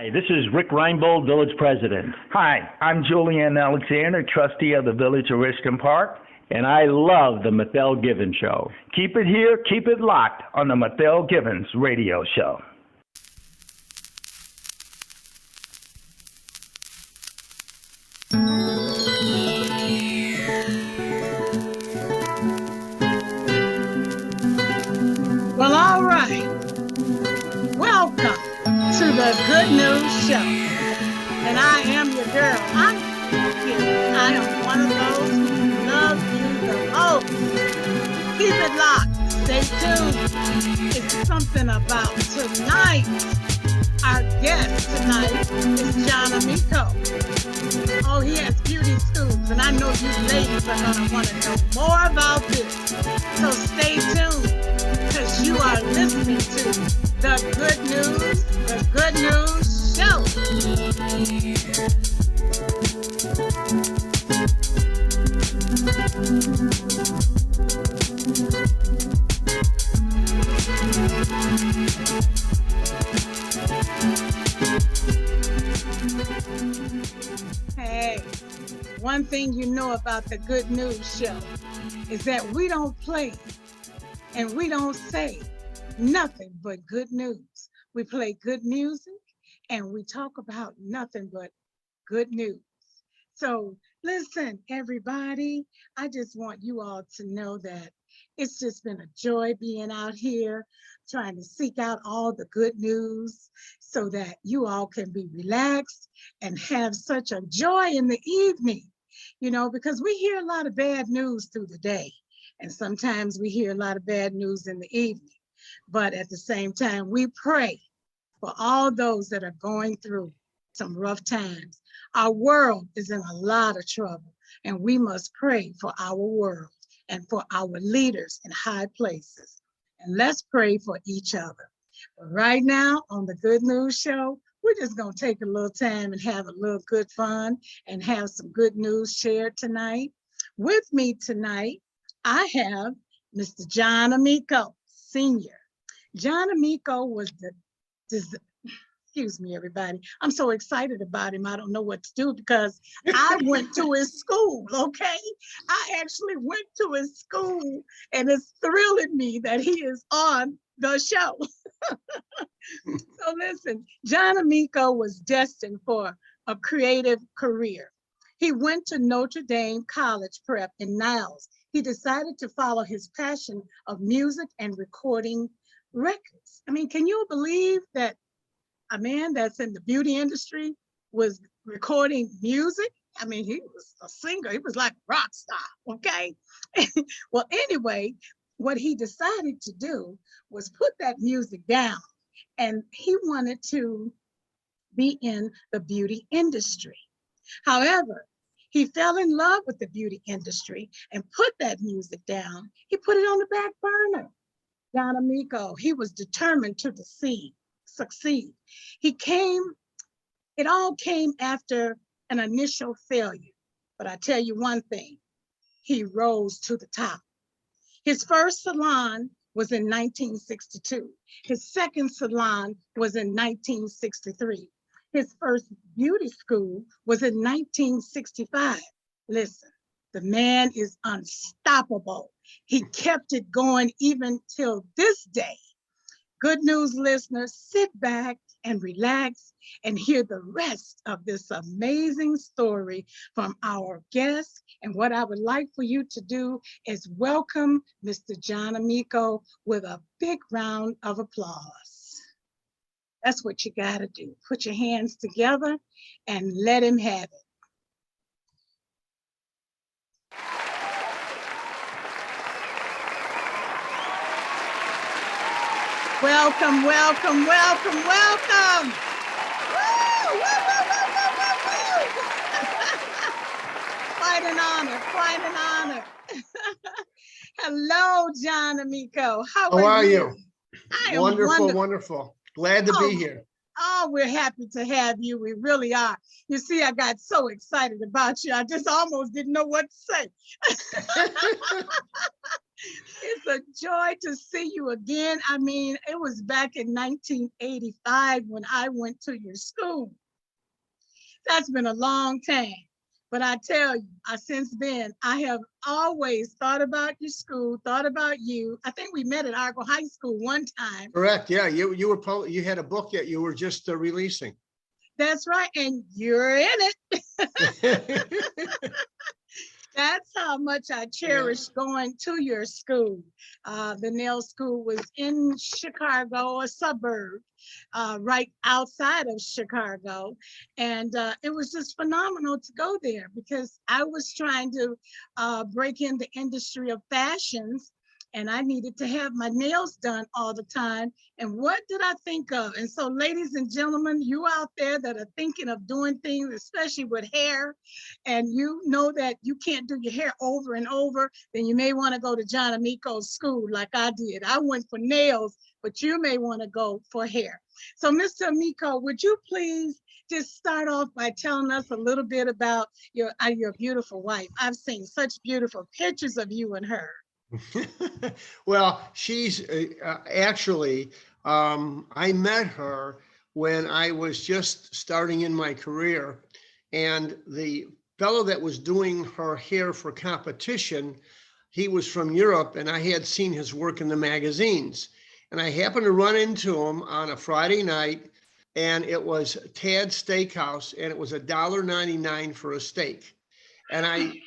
Hey, this is Rick Reinbold, Village President. Hi, I'm Julian Alexander, trustee of the Village of Richton Park. And I love the Mathell Givens Show. Keep it here, keep it locked on the Mathell Givens radio show. Well, all right. Welcome to the Good News Show. And I am your girl. I am one of those who love you the most. Keep it locked. Stay tuned. It's something about tonight. Our guest tonight is John Amico. Oh, he has beauty schools, and I know you ladies are going to want to know more about this. So stay tuned, because you are listening to the Good News Show. Hey, one thing you know about the Good News Show is that we don't play and we don't say nothing but good news. We play good music and we talk about nothing but good news. So listen, everybody, I just want you all to know that it's just been a joy being out here trying to seek out all the good news so that you all can be relaxed and have such a joy in the evening, you know, because we hear a lot of bad news through the day. And sometimes we hear a lot of bad news in the evening. But at the same time, we pray for all those that are going through some rough times. Our world is in a lot of trouble, and we must pray for our world and for our leaders in high places. And let's pray for each other. But right now on the Good News Show, we're just going to take a little time and have a little good fun and have some good news shared tonight. With me tonight, I have Mr. John Amico, Sr. John Amico was excuse me, everybody. I'm so excited about him. I don't know what to do because I went to his school, okay? I actually went to his school, and it's thrilling me that he is on the show. So listen, John Amico was destined for a creative career. He went to Notre Dame College Prep in Niles. He decided to follow his passion of music and recording records. I mean, can you believe that a man that's in the beauty industry was recording music? I mean, he was a singer. He was like a rock star, okay? Well, anyway, what he decided to do was put that music down, and he wanted to be in the beauty industry. However, he fell in love with the beauty industry and put that music down. He put it on the back burner. John Amico, he was determined to succeed. It all came after an initial failure. But I tell you one thing, he rose to the top. His first salon was in 1962. His second salon was in 1963. His first beauty school was in 1965. Listen, the man is unstoppable. He kept it going even till this day. Good news listeners, sit back and relax and hear the rest of this amazing story from our guest. And what I would like for you to do is welcome Mr. John Amico with a big round of applause. That's what you gotta do. Put your hands together and let him have it. Welcome, welcome, welcome, welcome. Woo, woo, woo, woo, woo, woo, woo. Quite an honor, quite an honor. Hello, John Amico. How are you? I am wonderful. Glad to be here. Oh, we're happy to have you. We really are. You see, I got so excited about you. I just almost didn't know what to say. It's a joy to see you again. I mean, it was back in 1985 when I went to your school. That's been a long time. But I tell you, since then, I have always thought about your school, thought about you. I think we met at Argo High School one time. Correct. Yeah, you had a book that you were just releasing. That's right, and you're in it. That's how much I cherish going to your school. The nail school was in Chicago, a suburb, right outside of Chicago. And it was just phenomenal to go there because I was trying to break in the industry of fashions, and I needed to have my nails done all the time. And what did I think of? And so, ladies and gentlemen, you out there that are thinking of doing things, especially with hair, and you know that you can't do your hair over and over, then you may want to go to John Amico's school like I did. I went for nails, but you may want to go for hair. So, Mr. Amico, would you please just start off by telling us a little bit about your beautiful wife? I've seen such beautiful pictures of you and her. Well, she's actually, I met her when I was just starting in my career, and the fellow that was doing her hair for competition, he was from Europe, and I had seen his work in the magazines. And I happened to run into him on a Friday night, and it was Tad's Steakhouse, and it was $1.99 for a steak. And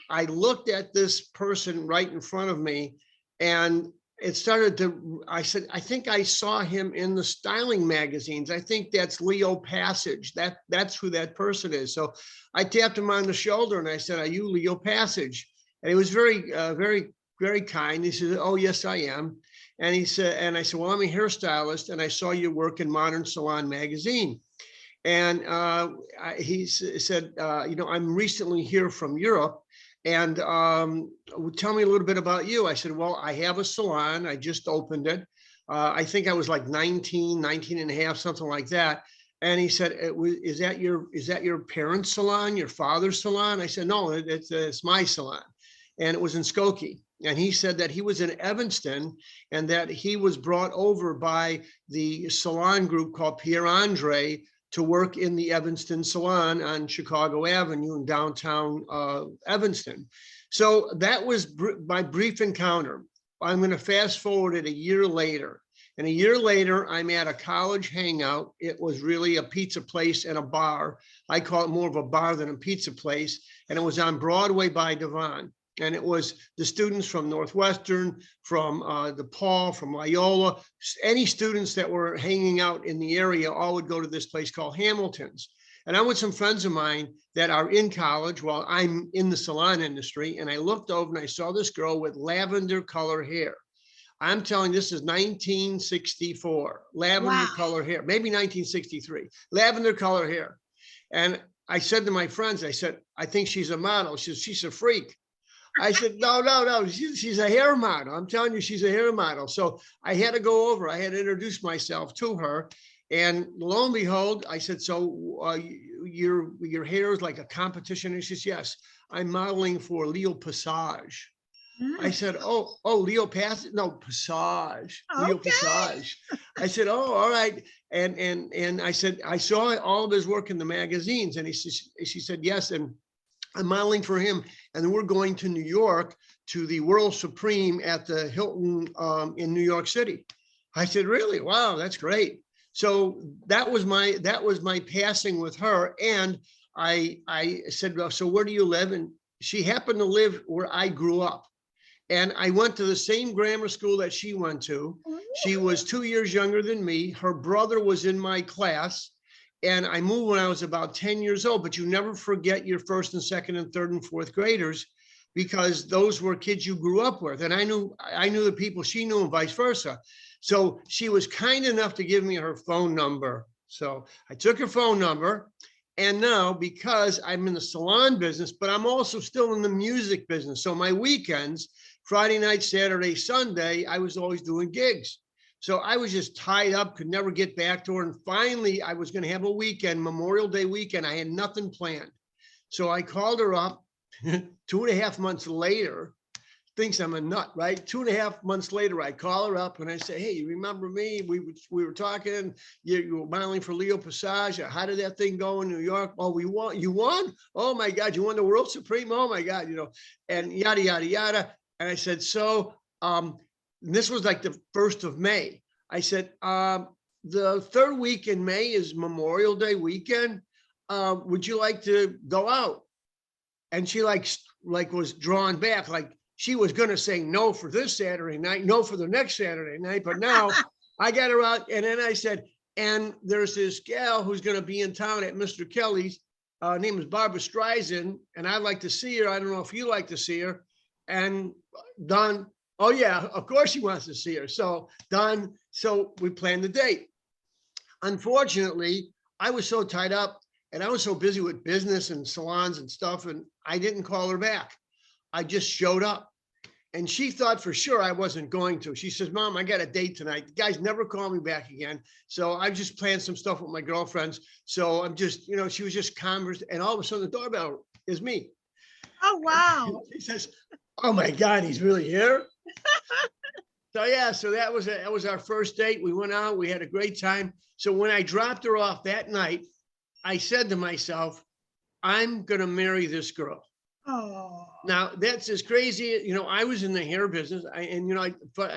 I looked at this person right in front of me, and it started to, I said, I think I saw him in the styling magazines. I think that's Leo Passage. That's who that person is. So I tapped him on the shoulder and I said, "Are you Leo Passage?" And he was very, very kind. He said, "Oh, yes, I am." And he said, and I said, "Well, I'm a hairstylist, and I saw your work in Modern Salon magazine." And he said, "I'm recently here from Europe, and tell me a little bit about you." I said, "Well, I have a salon. I just opened it. I think I was like 19 and a half, something like that." And he said, "Is that your parents' salon, your father's salon?" I said, "No, it's my salon." And it was in Skokie. And he said that he was in Evanston, and that he was brought over by the salon group called Pierre Andre to work in the Evanston salon on Chicago Avenue in downtown Evanston. So that was my brief encounter. I'm going to fast forward it a year later. And a year later, I'm at a college hangout. It was really a pizza place and a bar. I call it more of a bar than a pizza place. And it was on Broadway by Devon. And it was the students from Northwestern, from DePaul, from Loyola, any students that were hanging out in the area all would go to this place called Hamilton's. And I'm with some friends of mine that are in college while I'm in the salon industry. And I looked over and I saw this girl with lavender color hair. I'm telling you, this is 1964, lavender color hair, maybe 1963, lavender color hair. And I said to my friends, I said, "I think she's a model." She said, "She's a freak." I said, no, she's a hair model. I'm telling you, she's a hair model. So I had to go over, I had to introduce myself to her. And lo and behold, I said, "So your hair is like a competition?" And she says, "Yes, I'm modeling for Leo Passage." I said, oh, Leo Passage? No, Passage, Leo Passage. I said, "Oh, all right." And I said, "I saw all of his work in the magazines." And she said, "Yes. And I'm modeling for him. And then we're going to New York to the World Supreme at the Hilton in New York City." I said, "Really? Wow, that's great." So that was my passing with her. And I said, "Well, so where do you live?" And she happened to live where I grew up. And I went to the same grammar school that she went to. She was 2 years younger than me. Her brother was in my class. And I moved when I was about 10 years old, but you never forget your first and second and third and fourth graders, because those were kids you grew up with. And I knew the people she knew and vice versa. So she was kind enough to give me her phone number. So I took her phone number. And now, because I'm in the salon business, but I'm also still in the music business. So my weekends, Friday night, Saturday, Sunday, I was always doing gigs. So I was just tied up, could never get back to her. And finally, I was going to have a weekend, Memorial Day weekend. I had nothing planned. So I called her up 2.5 months later thinks I'm a nut, right? 2.5 months later, I call her up and I say, hey, you remember me? We were talking, you were modeling for Leo Passage. How did that thing go in New York? Oh, we won. You won? Oh my God, you won the World Supreme? Oh my God, and yada, yada, yada. And I said, so this was like the 1st of May. I said, the 3rd week in May is Memorial Day weekend. Would you like to go out? And she like was drawn back, like she was going to say no for this Saturday night, no for the next Saturday night. But now I got her out. And then I said, and there's this gal who's going to be in town at Mr. Kelly's. Her name is Barbara Streisand. And I'd like to see her. I don't know if you like to see her. And Don, oh yeah, of course she wants to see her. So Don, so we planned the date. Unfortunately, I was so tied up and I was so busy with business and salons and stuff, and I didn't call her back. I just showed up. And she thought for sure I wasn't going to. She says, Mom, I got a date tonight. The guys never call me back again. So I just planned some stuff with my girlfriends. So I'm just, she was just conversed. And all of a sudden the doorbell is me. Oh, wow. She says, oh my God, he's really here? So yeah, so that was our first date. We went out, we had a great time. So when I dropped her off that night, I said to myself, I'm going to marry this girl. Oh. Now that's as crazy, I was in the hair business, I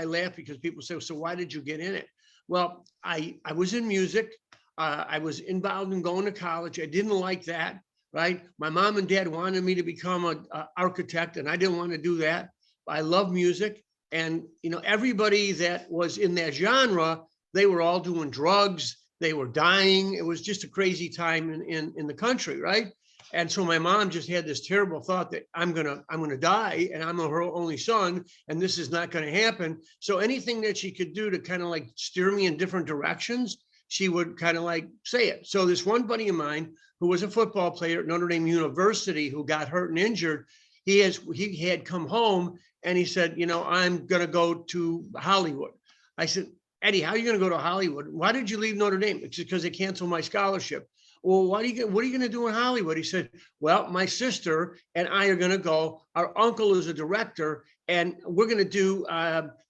laugh because people say, so why did you get in it? Well, I was in music. I was involved in going to college. I didn't like that, right? My mom and dad wanted me to become an architect, and I didn't want to do that. I love music. And, everybody that was in that genre, they were all doing drugs. They were dying. It was just a crazy time in the country, right? And so my mom just had this terrible thought that I'm gonna die, and I'm her only son, and this is not going to happen. So anything that she could do to kind of like steer me in different directions, she would kind of like say it. So this one buddy of mine who was a football player at Notre Dame University who got hurt and injured, he had come home and he said, I'm going to go to Hollywood. I said, Eddie, how are you going to go to Hollywood? Why did you leave Notre Dame? It's because they canceled my scholarship. Well, what are you going to do in Hollywood? He said, well, my sister and I are going to go. Our uncle is a director, and we're going to do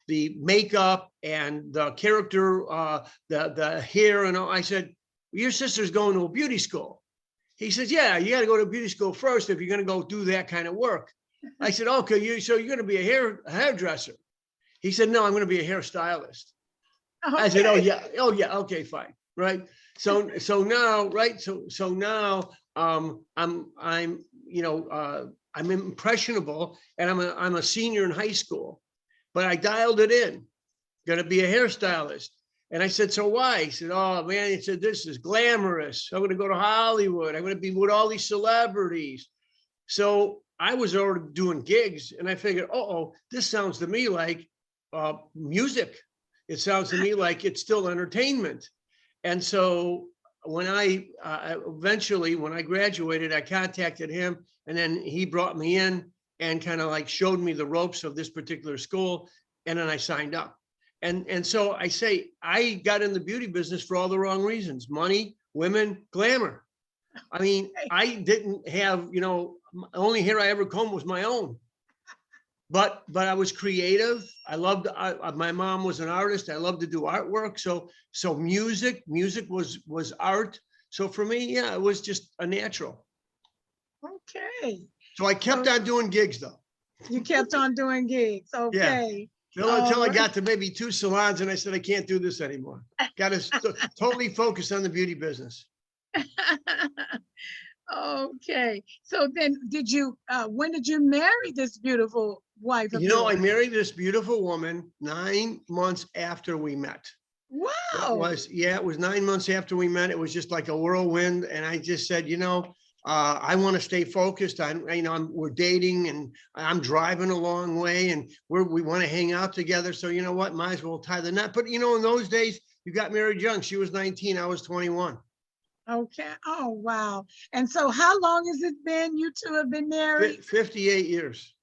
the makeup and the character, the hair and all. I said, your sister's going to a beauty school. He says, yeah, you got to go to beauty school first if you're going to go do that kind of work. I said, okay, so you're going to be a hairdresser. He said, no, I'm going to be a hairstylist. Okay. I said, oh yeah, okay, fine, right. So now, right, so now I'm impressionable, and I'm a senior in high school, but I dialed it in, going to be a hairstylist. And I said, so why? He said, oh man, he said, this is glamorous. I'm going to go to Hollywood. I'm going to be with all these celebrities. So I was already doing gigs, and I figured, this sounds to me like music. It sounds to me like it's still entertainment. And so when I eventually, when I graduated, I contacted him, and then he brought me in and kind of like showed me the ropes of this particular school. And then I signed up. And so I say, I got in the beauty business for all the wrong reasons: money, women, glamour. I mean, I didn't have, the only hair I ever combed was my own. But I was creative. I loved, my mom was an artist. I loved to do artwork. So music was art. So for me, yeah, it was just a natural. Okay. So I kept on doing gigs though. You kept on doing gigs. Okay. Yeah. Until I got to maybe 2 salons, and I said, I can't do this anymore. Got to totally focus on the beauty business. Okay. So then when did you marry this beautiful wife of yours? I married this beautiful woman 9 months after we met. Wow. It was 9 months after we met. It was just like a whirlwind. And I just said, I want to stay focused on, we're dating, and I'm driving a long way, and we want to hang out together. So you know what, might as well tie the knot. But in those days, you got married young. She was 19, I was 21. Okay. Oh, wow. And so how long has it been you two have been married? 58 years.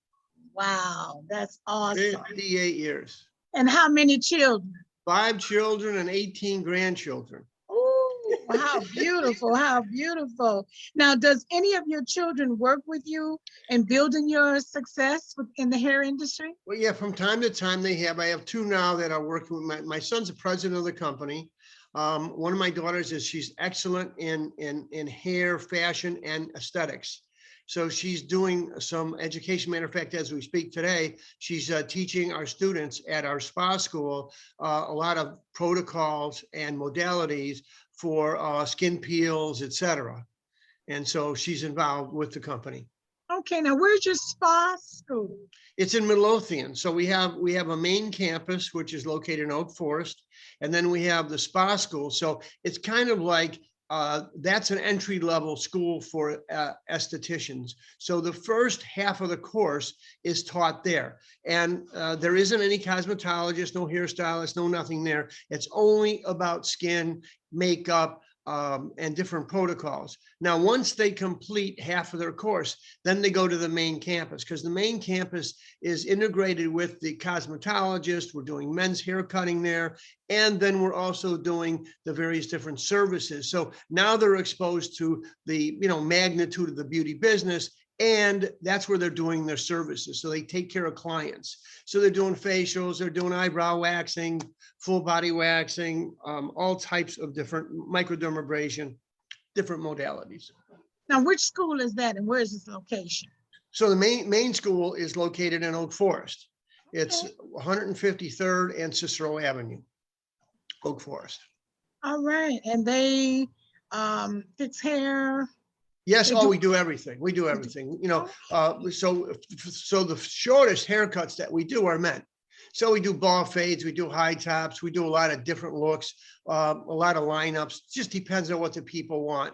Wow. That's awesome. 58 years. And how many children? 5 children and 18 grandchildren. Oh, Well, how beautiful, how beautiful. Now, does any of your children work with you in building your success in the hair industry? Well, yeah, from time to time they have. I have two now that are working with my son's the president of the company. One of my daughters she's excellent in hair, fashion, and aesthetics. So she's doing some education. Matter of fact, as we speak today, she's teaching our students at our spa school a lot of protocols and modalities for skin peels, etc. And so she's involved with the company. Okay, now where's your spa school? It's in Midlothian. So we have a main campus, which is located in Oak Forest, and then we have the spa school. So it's kind of like that's an entry level school for estheticians. So the first half of the course is taught there, and there isn't any cosmetologist, no hairstylist, no nothing there. It's only about skin, makeup, and different protocols. Now, once they complete half of their course, then they go to the main campus, because the main campus is integrated with the cosmetologist. We're doing men's hair cutting there, and then we're also doing the various different services. So now they're exposed to the magnitude of the beauty business, and that's where they're doing their services. So they take care of clients. So they're doing facials, they're doing eyebrow waxing, full body waxing, all types of different microdermabrasion, different modalities. Now, which school is that and where is its location? So the main school is located in Oak Forest. It's 153rd and Cicero Avenue, Oak Forest. All right, and they fix hair. Yes, we do everything. We do everything. So the shortest haircuts that we do are men. So we do ball fades, we do high tops, we do a lot of different looks, a lot of lineups. Just depends on what the people want.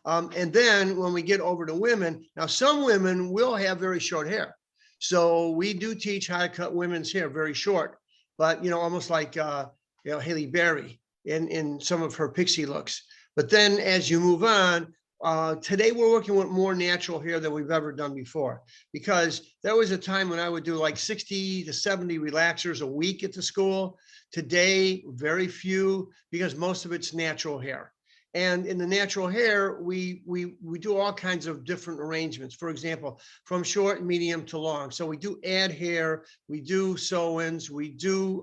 And then when we get over to women, now some women will have very short hair. So we do teach how to cut women's hair very short, but almost like Halle Berry in some of her pixie looks. But then as you move on, today we're working with more natural hair than we've ever done before, because there was a time when I would do like 60 to 70 relaxers a week at the school. Today, very few, because most of it's natural hair. And in the natural hair, we do all kinds of different arrangements. For example, from short, medium to long. So we do add hair, we do sew-ins, we do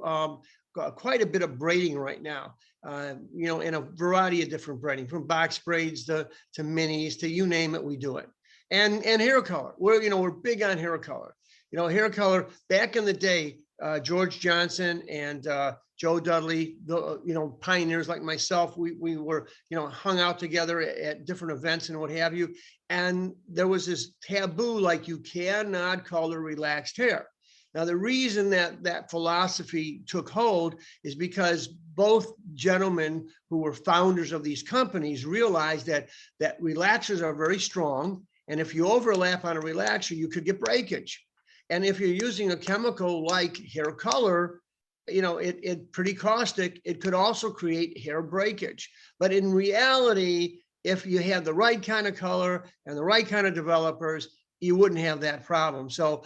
quite a bit of braiding right now. In a variety of different braiding, from box braids to minis to you name it, we do it. And hair color. We're big on hair color. Hair color back in the day, George Johnson and Joe Dudley, the pioneers like myself, we were hung out together at different events and what have you. And there was this taboo, like you cannot color relaxed hair. Now, the reason that philosophy took hold is because both gentlemen who were founders of these companies realized that relaxers are very strong. And if you overlap on a relaxer, you could get breakage. And if you're using a chemical like hair color, it's pretty caustic. It could also create hair breakage. But in reality, if you had the right kind of color and the right kind of developers, you wouldn't have that problem. So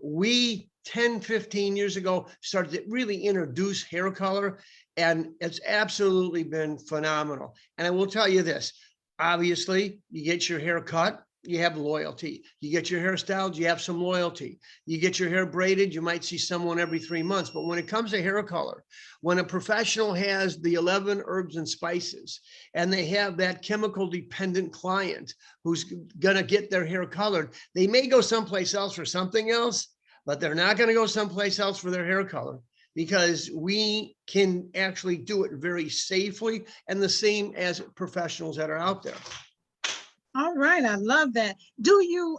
we 10, 15 years ago started to really introduce hair color, and it's absolutely been phenomenal. And I will tell you this, obviously you get your hair cut, you have loyalty. You get your hair styled, you have some loyalty. You get your hair braided, you might see someone every 3 months. But when it comes to hair color, when a professional has the 11 herbs and spices, and they have that chemical dependent client who's gonna get their hair colored, they may go someplace else for something else, but they're not gonna go someplace else for their hair color, because we can actually do it very safely, and the same as professionals that are out there. All right, I love that. Do you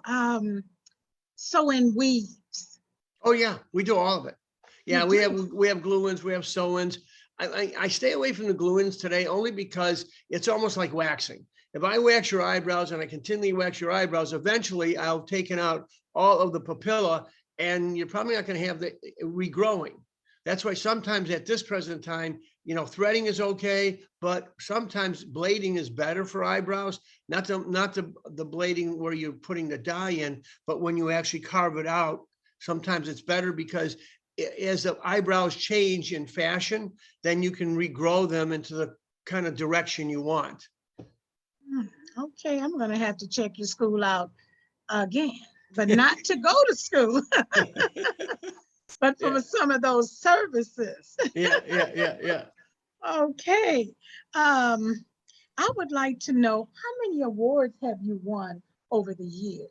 sew in weaves? Oh yeah, we do all of it. Yeah, we have glue-ins, we have sew-ins. I stay away from the glue-ins today only because it's almost like waxing. If I wax your eyebrows and I continually wax your eyebrows, eventually I'll taken out all of the papilla, and you're probably not going to have the regrowing. That's why sometimes at this present time, threading is okay, but sometimes blading is better for eyebrows. Not the blading where you're putting the dye in, but when you actually carve it out, sometimes it's better, because as the eyebrows change in fashion, then you can regrow them into the kind of direction you want. Okay, I'm gonna have to check your school out again, but not to go to school, but for Yeah. some of those services. Yeah. Okay. I would like to know how many awards have you won over the years?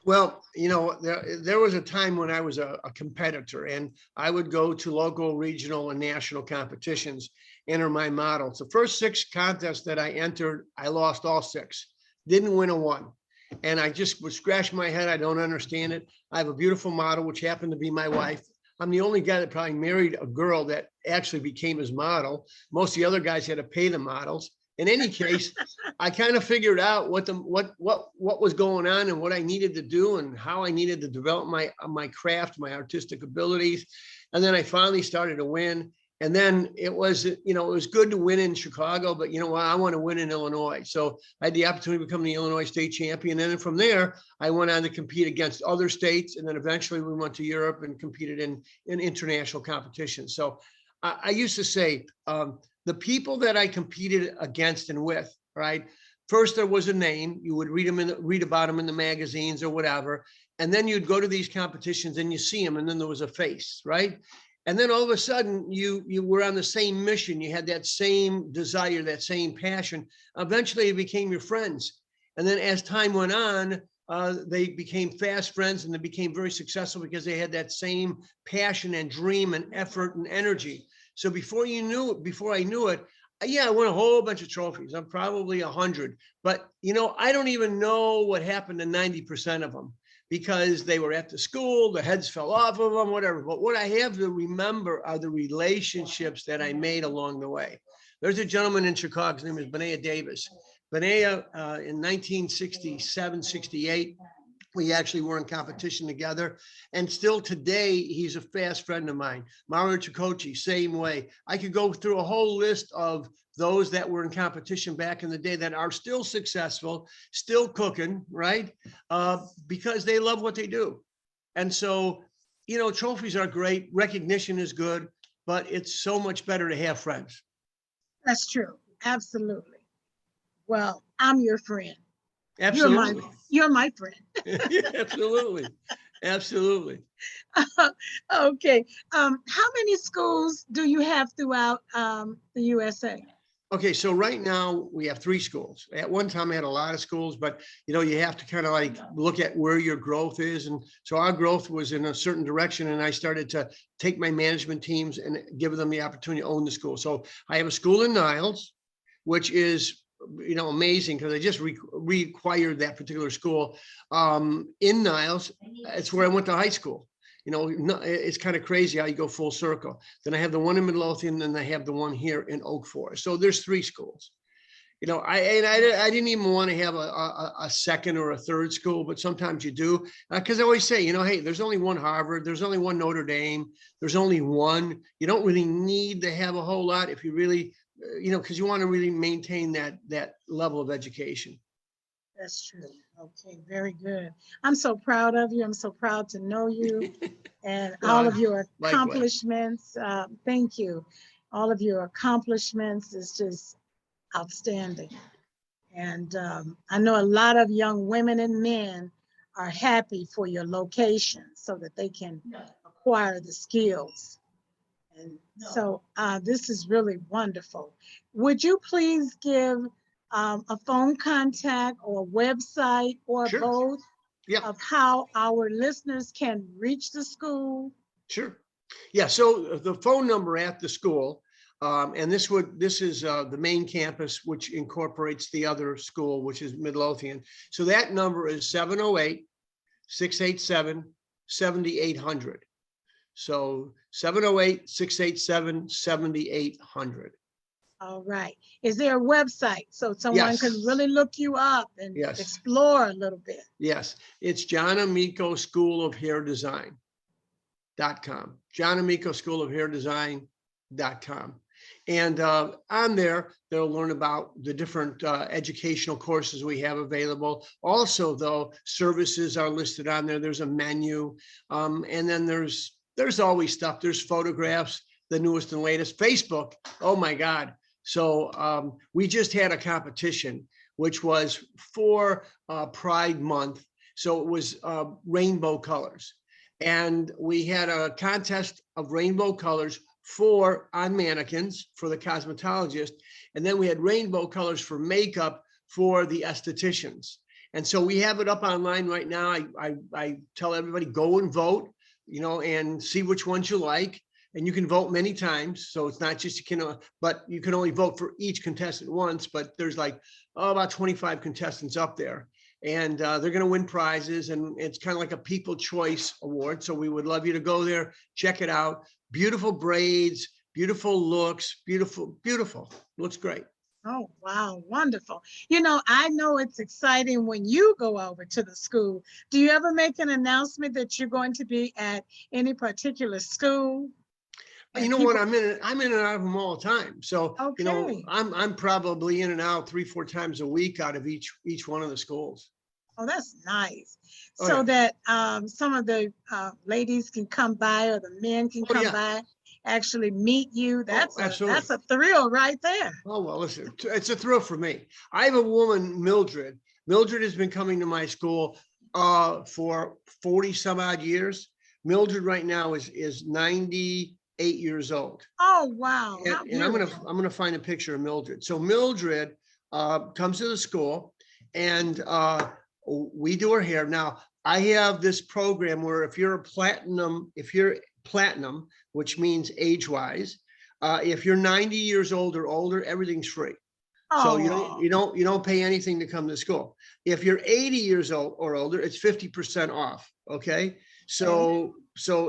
Well, there was a time when I was a competitor, and I would go to local, regional, and national competitions, enter my models. The first 6 contests that I entered, I lost all 6, didn't win a one. And I just would scratch my head. I don't understand it. I have a beautiful model, which happened to be my wife. I'm the only guy that probably married a girl that actually became his model. Most of the other guys had to pay the models. In any case, I kind of figured out what was going on and what I needed to do and how I needed to develop my craft, my artistic abilities. And then I finally started to win. And then it was good to win in Chicago, but you know what? I want to win in Illinois. So I had the opportunity to become the Illinois state champion. And then from there, I went on to compete against other states. And then eventually we went to Europe and competed in international competitions. So I used to say, the people that I competed against and with, right? First, there was a name. You would read about them in the magazines or whatever. And then you'd go to these competitions and you see them. And then there was a face, right? And then all of a sudden you were on the same mission. You had that same desire, that same passion. Eventually it became your friends. And then as time went on, they became fast friends and they became very successful because they had that same passion and dream and effort and energy. So before I knew it, yeah, I won a whole bunch of trophies. I'm probably 100, but I don't even know what happened to 90% of them because they were at the school, the heads fell off of them, whatever. But what I have to remember are the relationships that I made along the way. There's a gentleman in Chicago, his name is Benea Davis. Benea, in 1967, 68, we actually were in competition together. And still today, he's a fast friend of mine. Mario Ciccocci, same way. I could go through a whole list of those that were in competition back in the day that are still successful, still cooking, right? Because they love what they do. And so, trophies are great. Recognition is good, but it's so much better to have friends. That's true. Absolutely. Well, I'm your friend. Absolutely. You're my friend. Absolutely. Okay. How many schools do you have throughout the USA? Okay, so right now we have 3 schools. At one time I had a lot of schools, but you have to kind of like look at where your growth is. And so our growth was in a certain direction. And I started to take my management teams and give them the opportunity to own the school. So I have a school in Niles, which is amazing because I just reacquired that particular school in Niles. It's where I went to high school. It's kind of crazy how you go full circle. Then I have the one in Midlothian, and I have the one here in Oak Forest. So there's 3 schools. I didn't even want to have a second or a third school, but sometimes you do. Because I always say, hey, there's only one Harvard, there's only one Notre Dame, there's only one. You don't really need to have a whole lot if you really, because you want to really maintain that level of education. That's true. Okay, very good. I'm so proud of you. I'm so proud to know you and all of your accomplishments. Thank you. All of your accomplishments is just outstanding. And I know a lot of young women and men are happy for your location so that they can acquire the skills. And so this is really wonderful. Would you please give a phone contact or website or Sure. both Yeah. of how our listeners can reach the school? Sure. Yeah. So the phone number at the school, and this is the main campus, which incorporates the other school, which is Midlothian. So that number is 708-687-7800. So 708-687-7800. All right. Is there a website so someone Yes. can really look you up and Yes. explore a little bit? Yes. It's John Amico School of Hair Design.com. John Amico School of Hair Design.com. And on there, they'll learn about the different educational courses we have available. Also, though, services are listed on there. There's a menu. And then there's always stuff. There's photographs, the newest and latest. Facebook, oh my God. So we just had a competition, which was for Pride Month. So it was rainbow colors. And we had a contest of rainbow colors on mannequins for the cosmetologist. And then we had rainbow colors for makeup for the estheticians. And so we have it up online right now. I tell everybody, go and vote, and see which ones you like. And you can vote many times. So it's not just, but you can only vote for each contestant once, but there's about 25 contestants up there. And they're going to win prizes. And it's kind of like a People Choice Award. So we would love you to go there, check it out. Beautiful braids, beautiful looks, beautiful. Looks great. Oh, wow. Wonderful. I know it's exciting when you go over to the school. Do you ever make an announcement that you're going to be at any particular school? You know what? I'm in and out of them all the time. So, Okay. I'm probably in and out 3-4 times a week out of each one of the schools. Oh, that's nice. Oh, So yeah. that some of the ladies can come by or the men can come yeah. by, actually meet you. That's absolutely. That's a thrill right there. Oh, well, listen, it's a thrill for me. I have a woman, Mildred. Mildred has been coming to my school for 40 some odd years. Mildred right now is 98 years old. Oh, wow. And I'm gonna find a picture of Mildred. So Mildred comes to the school, and we do her hair. Now, I have this program where if you're platinum, which means age-wise, if you're 90 years old or older, everything's free. So you don't pay anything to come to school. If you're 80 years old or older, it's 50% off. Okay. So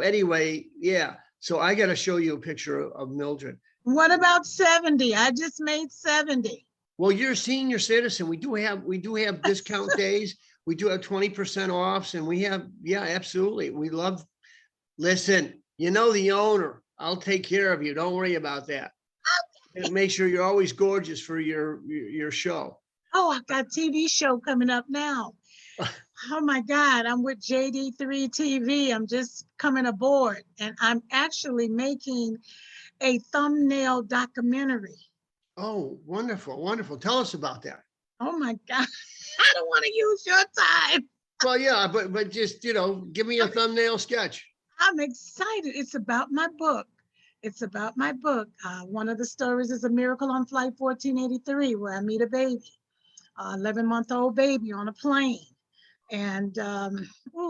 anyway, yeah. So I got to show you a picture of Mildred. What about 70? I just made 70. Well, you're a senior citizen. We do have discount days. We do have 20% offs, and we have, yeah, absolutely. Listen, the owner. I'll take care of you. Don't worry about that. And make sure you're always gorgeous for your show. Oh, I've got a TV show coming up now. Oh my God, I'm with JD3 TV. I'm just coming aboard, and I'm actually making a thumbnail documentary. Oh, wonderful, wonderful. Tell us about that. Oh my God, I don't want to use your time. Well, yeah, but just, give me a thumbnail sketch. I'm excited. It's about my book. One of the stories is A Miracle on Flight 1483, where I meet a baby, 11-month-old baby on a plane. And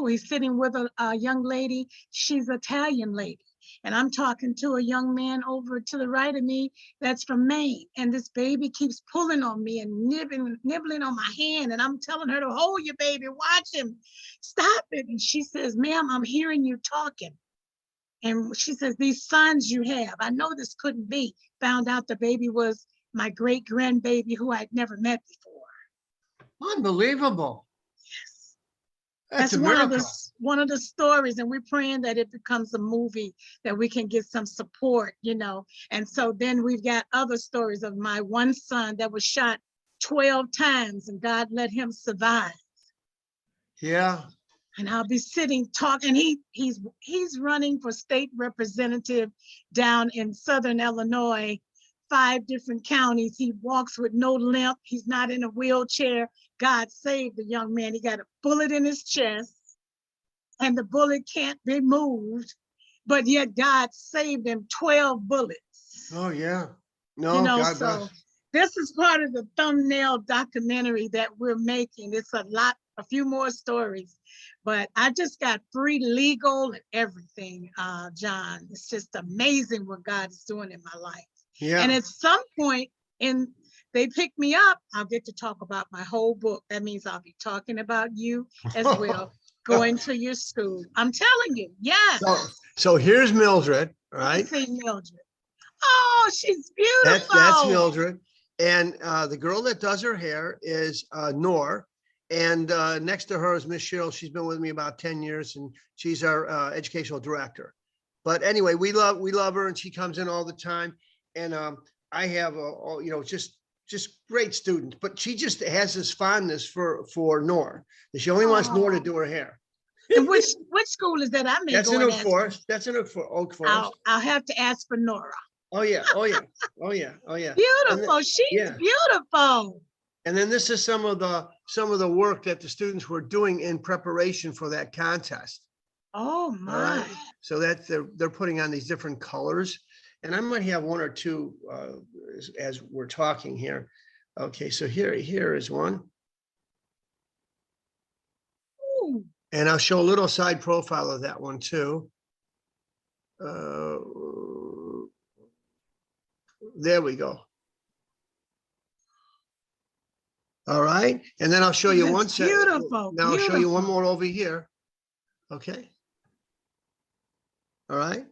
he's sitting with a young lady. She's an Italian lady. And I'm talking to a young man over to the right of me that's from Maine. And this baby keeps pulling on me and nibbling on my hand. And I'm telling her to hold your baby, watch him, stop it. And she says, ma'am, I'm hearing you talking. And she says, these sons you have, I know this couldn't be. Found out the baby was my great grandbaby who I'd never met before. Unbelievable. Yes. That's a one miracle. One of the stories, and we're praying that it becomes a movie, that we can get some support, And so then we've got other stories of my one son that was shot 12 times and God let him survive. Yeah. And I'll be sitting talking. He's running for state representative down in Southern Illinois, 5 different counties. He walks with no limp. He's not in a wheelchair. God saved the young man. He got a bullet in his chest, and the bullet can't be moved, but yet God saved him 12 bullets. Oh, yeah. No, God bless. This is part of the thumbnail documentary that we're making. It's a few more stories, but I just got free legal and everything, John. It's just amazing what God is doing in my life. Yeah. And at some point they pick me up, I'll get to talk about my whole book. That means I'll be talking about you as well, going to your school. I'm telling you, yes. So here's Mildred, right? See Mildred. Oh, she's beautiful. That's Mildred. And the girl that does her hair is Nor. And next to her is Miss Cheryl. She's been with me about 10 years, and she's our educational director. But anyway, we love her, and she comes in all the time. And I have just great students. But she just has this fondness for Nor. She only wants Nor to do her hair. And which school is that? I may That's go in and Oak ask Forest. That's in Oak Forest. I'll have to ask for Nora. Oh, yeah. Oh, yeah. Oh, yeah. Oh, yeah. And Beautiful. She's yeah. beautiful. And then this is some of the work that the students were doing in preparation for that contest. Oh All my. right. So that they're putting on these different colors. And I might have one or two as we're talking here. Okay, so here is one. Ooh, And I'll show a little side profile of that one too. There we go. All right. And then I'll show you one that's set. beautiful. Now I'll show you one Beautiful. more over here. Okay. All right.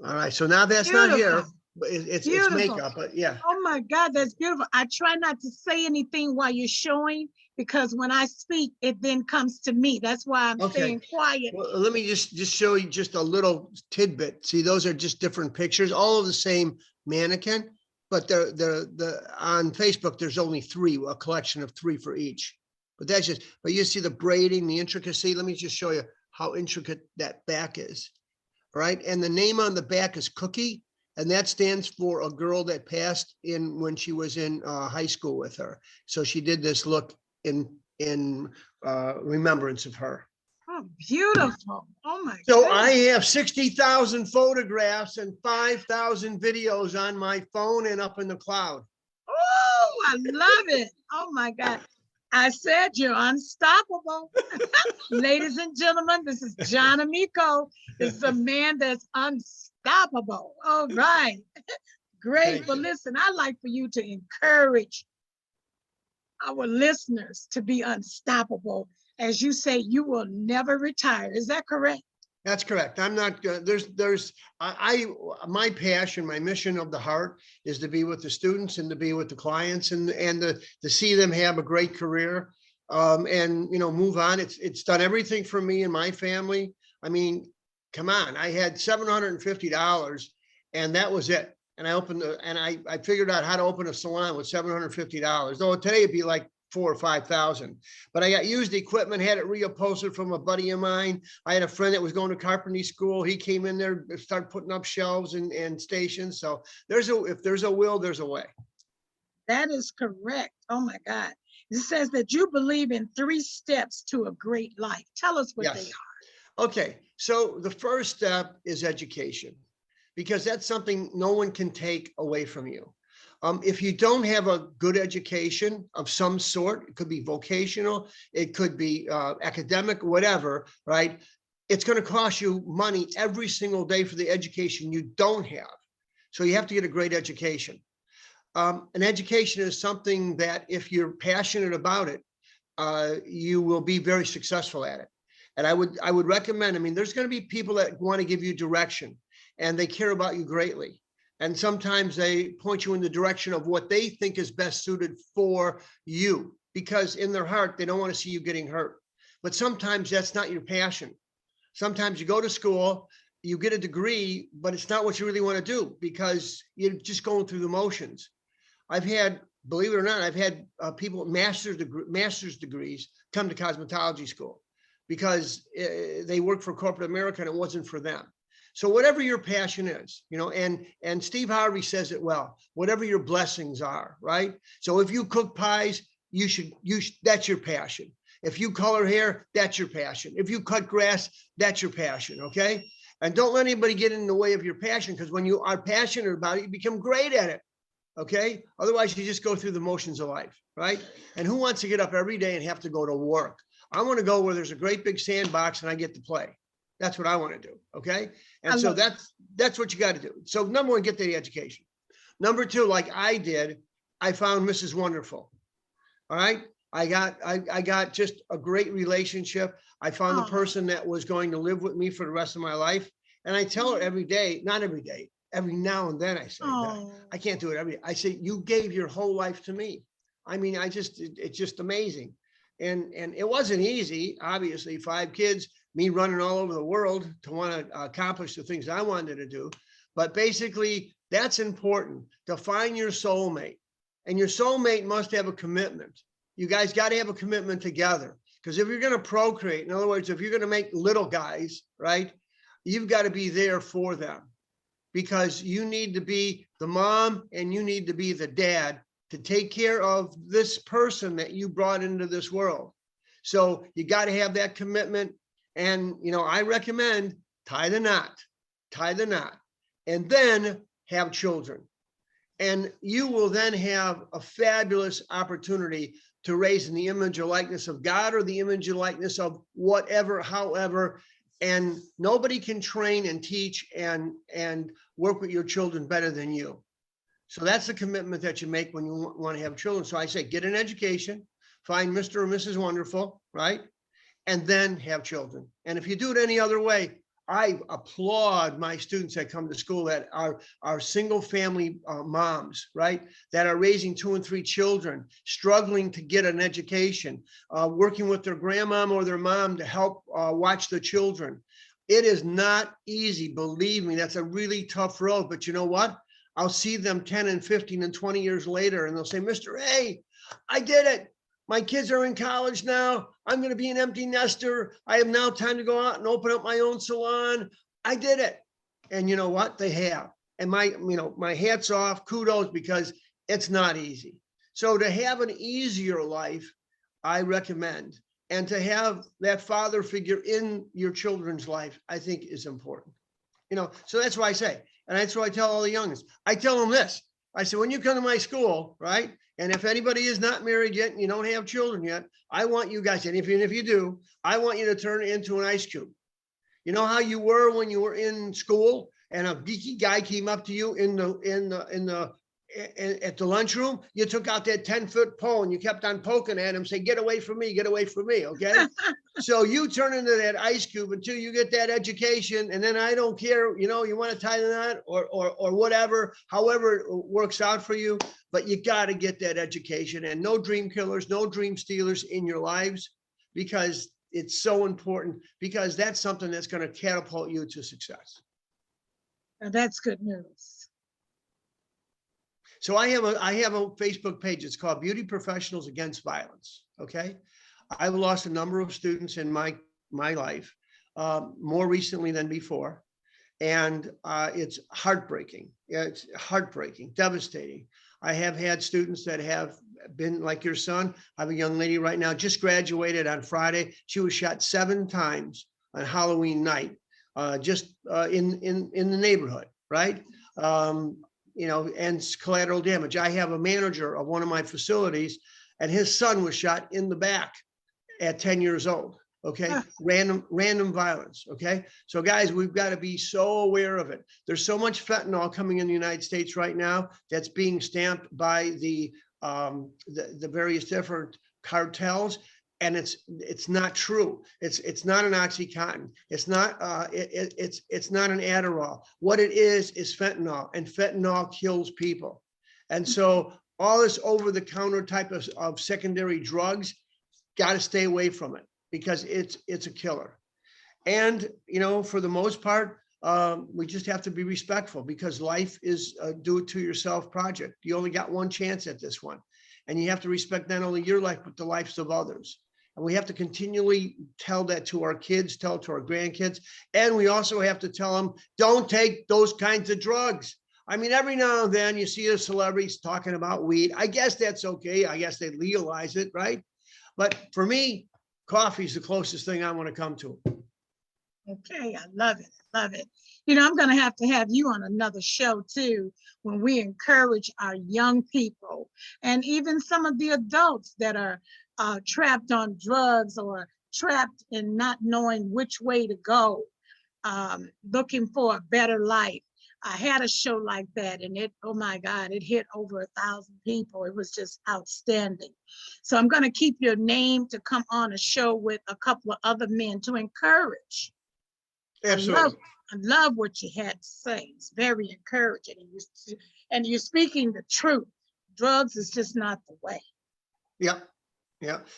All right. So now that's not here, Beautiful. but it's Beautiful. makeup, but yeah. Oh my God, that's beautiful. I try not to say anything while you're showing because when I speak, it then comes to me. That's why I'm Okay. staying quiet. Well, let me just show you just a little tidbit. See, those are just different pictures, all of the same mannequin, but the on Facebook, there's only three, a collection of three for each. But that's just, but you see the braiding, the intricacy. Let me just show you how intricate that back is. All right. And the name on the back is Cookie. And that stands for a girl that passed in when she was in high school with her. So she did this look in remembrance of her. Oh, beautiful. Oh my So goodness. I have 60,000 photographs and 5,000 videos on my phone and up in the cloud. Oh, I love it. Oh my God. I said you're unstoppable. Ladies and gentlemen, this is John Amico. This is a man that's unstoppable. All right. Great. Thank But you. listen, I like for you to encourage our listeners to be unstoppable. As you say, you will never retire. Is that correct? That's correct. I'm not, my passion, my mission of the heart is to be with the students and to be with the clients and to see them have a great career. And, move on. It's done everything for me and my family. I mean, come on, I had $750 and that was it. And I figured out how to open a salon with $750. Though today it'd be like 4,000 or 5,000, but I got used equipment, had it reupholstered from a buddy of mine. I had a friend that was going to carpentry school. He came in there, started putting up shelves and stations. So if there's a will, there's a way. That is correct. Oh my God. It says that you believe in 3 steps to a great life. Tell us what they Yes. are. Okay. So the first step is education, because that's something no one can take away from you. If you don't have a good education of some sort, it could be vocational, it could be academic, whatever, right? It's going to cost you money every single day for the education you don't have. So you have to get a great education. An education is something that if you're passionate about it, you will be very successful at it. And I would recommend, there's going to be people that want to give you direction and they care about you greatly. And sometimes they point you in the direction of what they think is best suited for you, because in their heart, they don't want to see you getting hurt. But sometimes that's not your passion. Sometimes you go to school, you get a degree, but it's not what you really want to do because you're just going through the motions. I've had, believe it or not, I've had people with master's degrees come to cosmetology school because they work for corporate America and it wasn't for them. So whatever your passion is, and Steve Harvey says it well, whatever your blessings are, right? So if you cook pies, that's your passion. If you color hair, that's your passion. If you cut grass, that's your passion, okay? And don't let anybody get in the way of your passion, because when you are passionate about it, you become great at it, okay? Otherwise, you just go through the motions of life, right? And who wants to get up every day and have to go to work? I want to go where there's a great big sandbox and I get to play. That's what I want to do. Okay. And so that's what you got to do. So number one, get the education. Number two, like I did, I found Mrs. Wonderful. All right. I got just a great relationship. I found the person that was going to live with me for the rest of my life. And I tell her every day, not every day, every now and then I say that. I can't do it every day. I say, you gave your whole life to me. It's just amazing. And it wasn't easy, obviously, 5 kids, me running all over the world to want to accomplish the things I wanted to do. But basically, that's important, to find your soulmate. And your soulmate must have a commitment. You guys got to have a commitment together. Because if you're going to procreate, in other words, if you're going to make little guys, right, you've got to be there for them, because you need to be the mom and you need to be the dad to take care of this person that you brought into this world. So you got to have that commitment. And, I recommend tie the knot, and then have children. And you will then have a fabulous opportunity to raise in the image or likeness of God, or the image and likeness of whatever, however. And nobody can train and teach and work with your children better than you. So that's the commitment that you make when you want to have children. So I say, get an education, find Mr. or Mrs. Wonderful, right? And then have children. And if you do it any other way, I applaud my students that come to school that are single family moms, right? That are raising 2 and 3 children, struggling to get an education, working with their grandmom or their mom to help watch the children. It is not easy, believe me. That's a really tough road. But you know what? I'll see them 10 and 15 and 20 years later, and they'll say, Mr. A, I did it. My kids are in college now. I'm going to be an empty nester. I have now time to go out and open up my own salon. I did it. And you know what? They have. And my hat's off, kudos, because it's not easy. So to have an easier life, I recommend. And to have that father figure in your children's life, I think is important. So that's why I say, and that's why I tell all the youngins, I tell them this. I said, when you come to my school, right? And if anybody is not married yet and you don't have children yet, I want you guys, and if you do, I want you to turn it into an ice cube. You know how you were when you were in school and a geeky guy came up to you at the lunchroom? You took out that 10-foot pole and you kept on poking at him, say, get away from me, okay? So you turn into that ice cube until you get that education, and then I don't care, you want to tie the knot or whatever, however it works out for you, but you got to get that education, and no dream killers, no dream stealers in your lives, because it's so important, because that's something that's going to catapult you to success. Now that's good news. So I have a Facebook page. It's called Beauty Professionals Against Violence. Okay. I've lost a number of students in my life, more recently than before. And it's heartbreaking. It's heartbreaking, devastating. I have had students that have been like your son. I have a young lady right now, just graduated on Friday. She was shot 7 times on Halloween night, just in the neighborhood, right? And collateral damage. I have a manager of one of my facilities, and his son was shot in the back at 10 years old. Okay. Random violence. Okay. So guys, we've got to be so aware of it. There's so much fentanyl coming in the United States right now that's being stamped by the various different cartels. And it's not true. It's not an OxyContin. It's not it's not an Adderall. What it is fentanyl, and fentanyl kills people. And so all this over-the-counter type of secondary drugs, got to stay away from it, because it's a killer. And for the most part, we just have to be respectful, because life is a do-it-to-yourself project. You only got one chance at this one, and you have to respect not only your life but the lives of others. And we have to continually tell that to our kids, tell it to our grandkids. And we also have to tell them, don't take those kinds of drugs. I mean, every now and then you see a celebrities talking about weed. I guess that's okay. I guess they legalize it, right? But for me, coffee is the closest thing I want to come to. Okay, I love it. I'm going to have you on another show too, when we encourage our young people and even some of the adults that are trapped on drugs or trapped in not knowing which way to go, looking for a better life. I had a show like that, and oh my God, it hit over 1,000 people. It was just outstanding. So I'm going to keep your name to come on a show with a couple of other men to encourage. Absolutely. I love what you had to say. It's very encouraging. And you're speaking the truth. Drugs is just not the way. Yeah.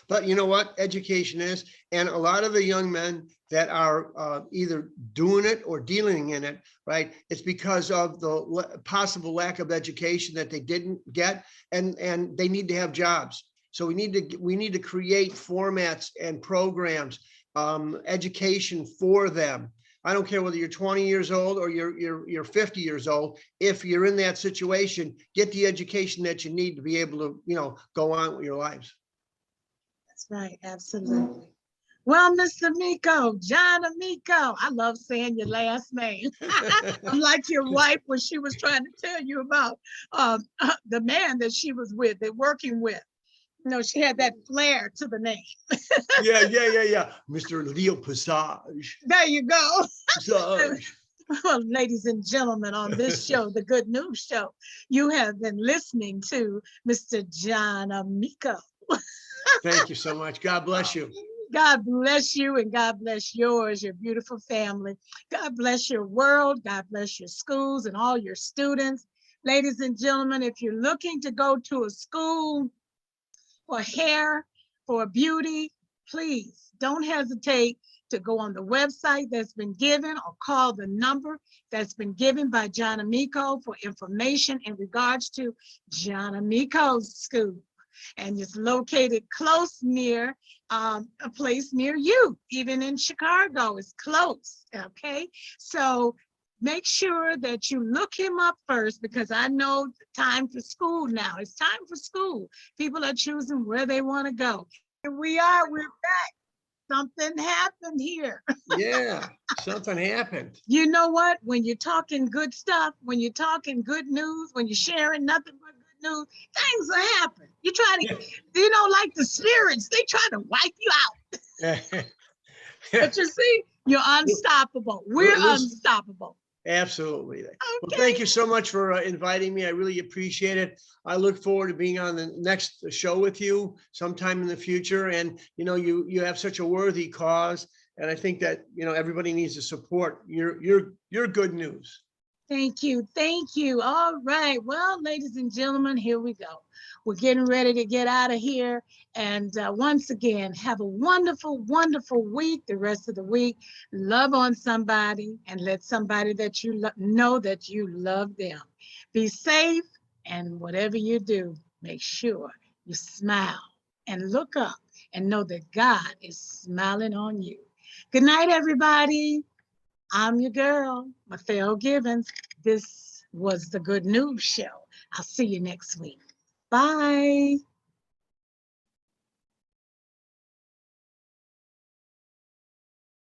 But you know what? Education is. And a lot of the young men that are either doing it or dealing in it, right? It's because of the possible lack of education that they didn't get, and they need to have jobs. So we need to create formats and programs, education for them, I don't care whether you're 20 years old or you're 50 years old. If you're in that situation, get the education that you need to be able to, go on with your lives. That's right, absolutely. Well, Mr. Amico, John Amico, I love saying your last name. I'm like your wife when she was trying to tell you about the man that she was with, that working with. She had that flair to the name. Yeah. Mr. Leo Passage. There you go. Passage. Well, ladies and gentlemen, on this show, the Good News Show, you have been listening to Mr. John Amico. Thank you so much. God bless you. God bless you and God bless yours, your beautiful family. God bless your world. God bless your schools and all your students. Ladies and gentlemen, if you're looking to go to a school for hair, for beauty, please don't hesitate to go on the website that's been given or call the number that's been given by John Amico for information in regards to John Amico's school. And it's located close near a place near you, even in Chicago, it's close, okay? So make sure that you look him up first, because I know time for school now. It's time for school. People are choosing where they want to go. Here we're back. Something happened here. Yeah, something happened. You know what? When you're talking good stuff, when you're talking good news, when you're sharing nothing but good news, things will happen. You try to, like the spirits, they try to wipe you out. But you see, you're unstoppable. We're unstoppable. Absolutely. Okay. Well, thank you so much for inviting me. I really appreciate it. I look forward to being on the next show with you sometime in the future. And, you have such a worthy cause. And I think that, everybody needs to support your good news. Thank you. Thank you. All right. Well, ladies and gentlemen, here we go. We're getting ready to get out of here. And once again, have a wonderful, wonderful week, the rest of the week. Love on somebody and let somebody that you know that you love them. Be safe, and whatever you do, make sure you smile and look up and know that God is smiling on you. Good night, everybody. I'm your girl, Mathell Givens. This was the Good News Show. I'll see you next week. Bye.